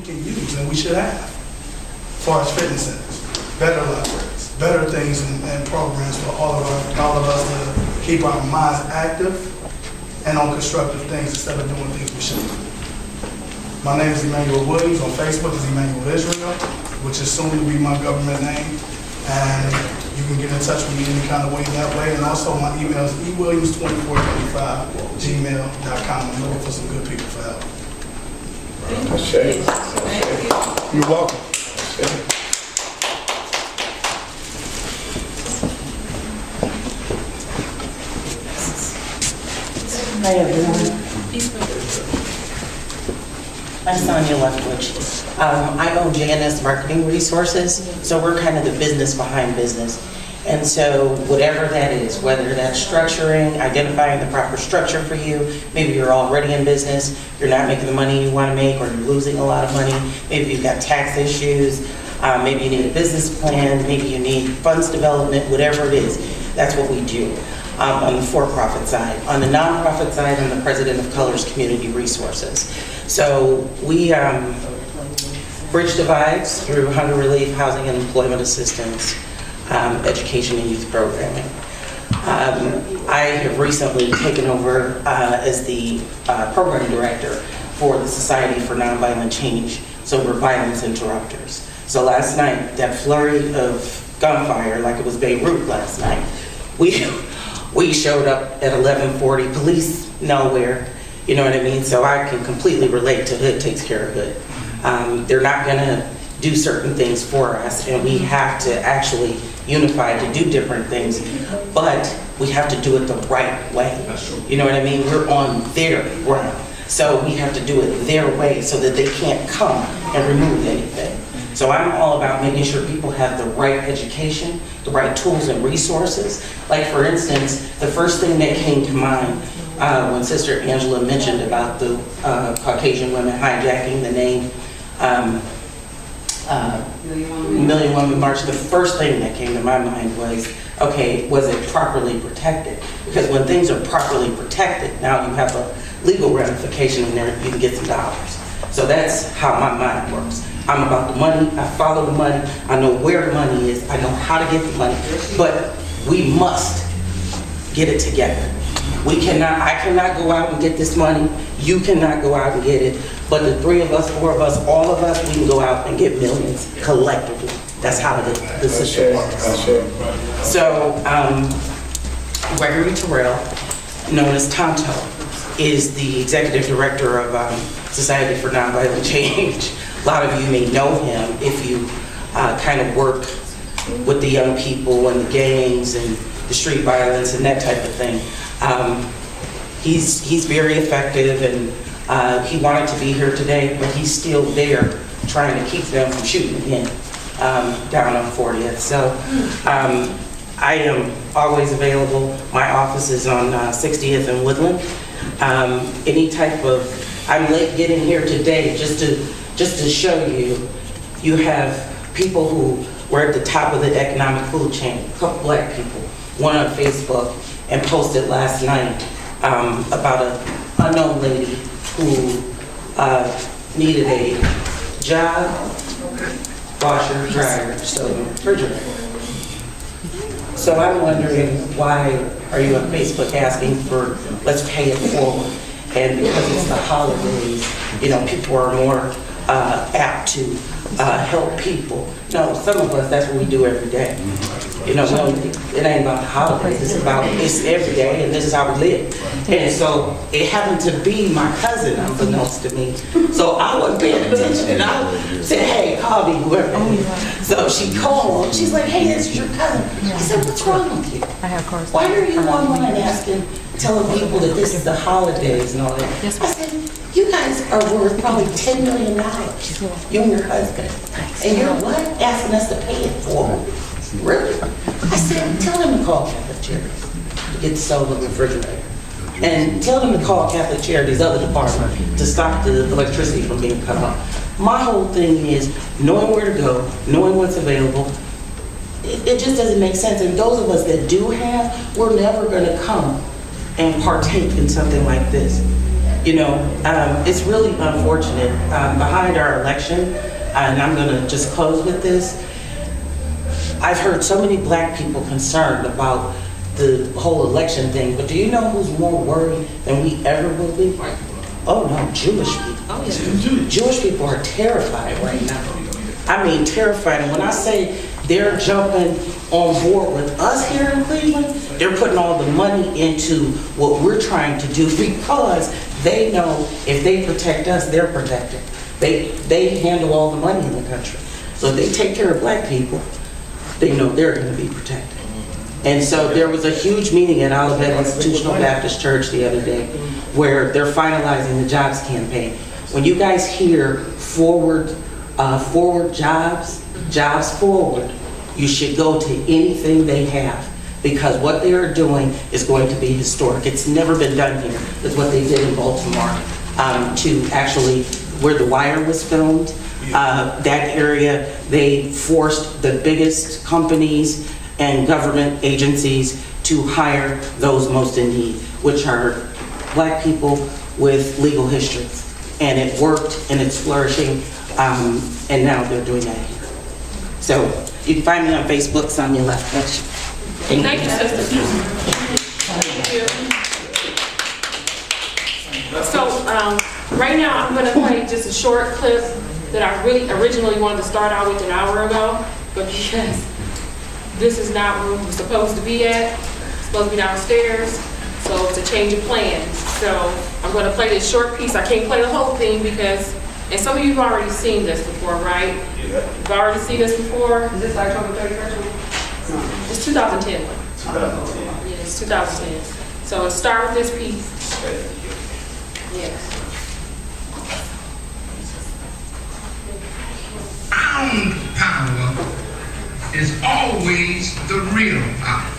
can use and we should have, as far as fitness centers, better libraries, better things and programs for all of us to keep our minds active and on constructive things instead of doing things we shouldn't. My name is Emmanuel Williams. On Facebook is Emmanuel Israel, which is soon to be my government name. And you can get in touch with me any kind of way that way. And also my email is ewilliams2425@gmail.com. I'm looking for some good people for help. You're welcome. Hi everyone. I'm Sonia Leftwich. I own JNS Marketing Resources, so we're kind of the business behind business. And so whatever that is, whether that's structuring, identifying the proper structure for you, maybe you're already in business, you're not making the money you want to make, or you're losing a lot of money, maybe you've got tax issues, maybe you need a business plan, maybe you need funds development, whatever it is, that's what we do. On the for-profit side. On the nonprofit side, I'm the president of Colors Community Resources. So we bridge divides through hunger relief, housing and employment assistance, education and youth programming. I have recently taken over as the program director for the Society for Nonviolent Change, so we're violence interrupters. So last night, that flurry of gunfire, like it was Beirut last night, we showed up at 11:40, police nowhere, you know what I mean? So I can completely relate to Hood takes care of Hood. They're not gonna do certain things for us, and we have to actually unify to do different things, but we have to do it the right way. You know what I mean? We're on their ground, so we have to do it their way so that they can't come and remove anything. So I'm all about making sure people have the right education, the right tools and resources. Like for instance, the first thing that came to mind when Sister Angela mentioned about the Caucasian women hijacking the name Million Women March, the first thing that came to my mind was, okay, was it properly protected? Because when things are properly protected, now you have a legal ramification in there, you can get some dollars. So that's how my mind works. I'm about the money, I follow the money, I know where the money is, I know how to get the money, but we must get it together. I cannot go out and get this money, you cannot go out and get it, but the three of us, four of us, all of us, we can go out and get millions collectively. That's how the system works. So, Gregory Terrell, known as Tonto, is the executive director of Society for Nonviolent Change. A lot of you may know him if you kind of work with the young people and the gangs and the street violence and that type of thing. He's very effective, and he wanted to be here today, but he's still there trying to keep them from shooting again down on 40th. So I am always available. My office is on 60th and Woodland. Any type of, I'm late getting here today just to show you, you have people who were at the top of the economic food chain, a couple black people, one on Facebook, and posted last night about an unknown lady who needed a job, washer, dryer, so refrigerator. So I'm wondering, why are you on Facebook asking for, let's pay it forward? And because it's the holidays, you know, people are more apt to help people. No, some of us, that's what we do every day. You know, it ain't about the holidays, it's every day, and this is how we live. And so it happened to be my cousin, unbeknownst to me. So I wasn't paying attention, and I said, hey, call me, whoever. So she called, she's like, hey, this is your cousin. I said, what's wrong with you? Why are you online asking, telling people that this is the holidays and all that? I said, you guys are worth probably $10 million, you and your husband. And you're what? Asking us to pay it forward. Really? I said, tell them to call Catholic Charities to get the solar refrigerator. And tell them to call Catholic Charities' other department to stop the electricity from being cut off. My whole thing is knowing where to go, knowing what's available. It just doesn't make sense. And those of us that do have, we're never going to come and partake in something like this. It's really unfortunate. Behind our election, and I'm going to just close with this, I've heard so many black people concerned about the whole election thing, but do you know who's more worried than we ever will be? Oh no, Jewish people. Oh, yeah. Jewish people are terrified right now. I mean, terrified. And when I say they're jumping on board with us here in Cleveland, they're putting all the money into what we're trying to do because they know if they protect us, they're protected. They handle all the money in the country. So if they take care of black people, they know they're going to be protected. And so there was a huge meeting at Olivet Institutional Baptist Church the other day where they're finalizing the jobs campaign. When you guys hear forward jobs forward, you should go to anything they have because what they are doing is going to be historic. It's never been done here. It's what they did in Baltimore to actually where The Wire was filmed. That area, they forced the biggest companies and government agencies to hire those most in need, which are black people with legal history. And it worked and it's flourishing, and now they're doing that here. So you can find me on Facebook, Sonia Left. Thank you, sister. Thank you. So right now I'm going to play just a short clip that I really originally wanted to start out with an hour ago, but because this is not where we're supposed to be at, it's supposed to be downstairs, so it's a change of plans. So I'm going to play this short piece. I can't play the whole thing because, and some of you have already seen this before, right? You've already seen this before. Is this October 31st? It's 2010 one. 2010. Yeah, it's 2010. So let's start with this piece. Yes. Our power is always the real power.